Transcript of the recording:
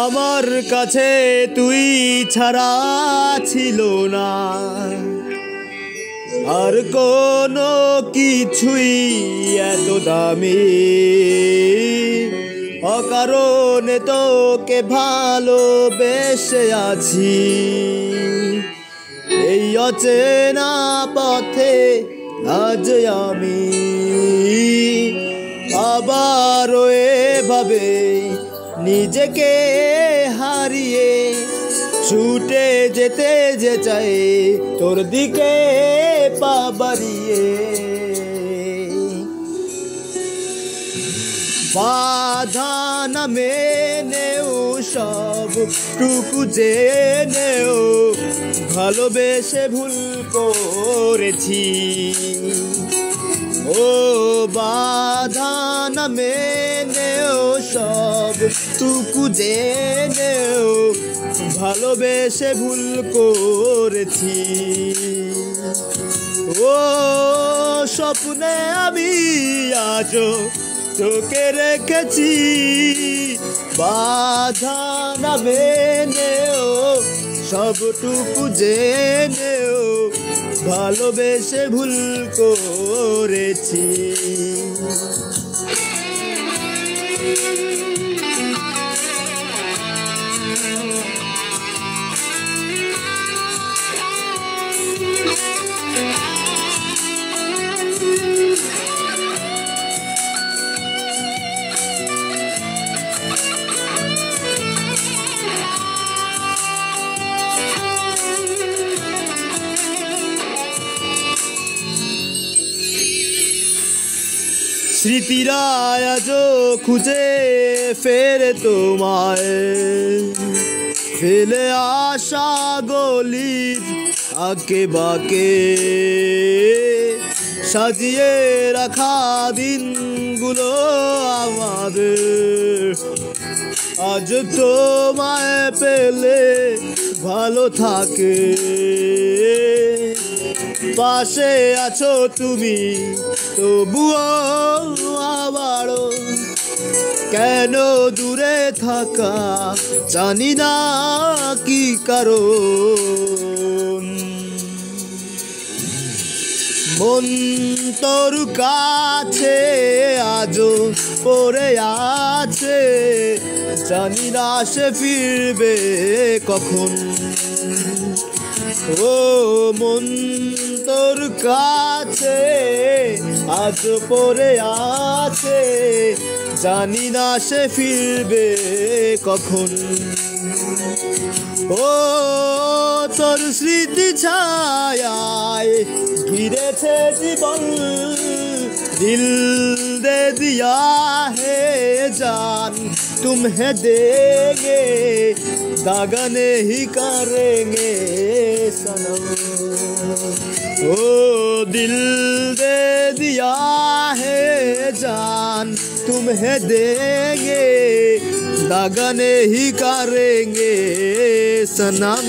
আমার কাছে তুই ছাড়া ছিল না আর কোনো কিছুই এত দামি। অকারণে তোকে ভালোবেসে আছি, এই অচেনা পথে আজ আমি আবারও এভাবে নিজেকে হারিয়ে ছুটে যেতে যে চাই তোর দিকে পা বাড়িয়ে। বাধা না মেনেও সবটুকু জেনেও ভালোবেসে ভুল করেছি। ও বাধা না মেনেও সবটুকু জেনেও ভালোবেসে ভুল করেছি। ও স্বপ্নে আমি আজও তোকে রেখেছি, বাধা না মেনেও সবটুকু জেনেও ভালোবেসে ভুল করেছি। স্মৃতিরা আজও খুঁজে ফেরে তোমায়, ফেলে আসা গলির আঁকে বাঁকে সাজিয়ে রাখা দিনগুলো আমাদের। আজ তোমায় পেলে ভালো থাকে, পাশে আছো তুমি তবুও আবারও কেন দূরে থাকা জানি না কি কারণ। মন তোর কাছে আজও পড়ে আছে, জানি না সে ফিরবে কখন। ও মন তোর কাছে আজ পড়ে আছে, জানি না সে ফিরবে কখন। ও তোর স্মৃতি ছায়ায় ঘিরেছে জীবন, দিল দে দিয়া হে জান तुम्हें देंगे दागा नहीं करेंगे सनम। ओ दिल दे दिया है जान तुम्हें देंगे दागा नहीं करेंगे सनम।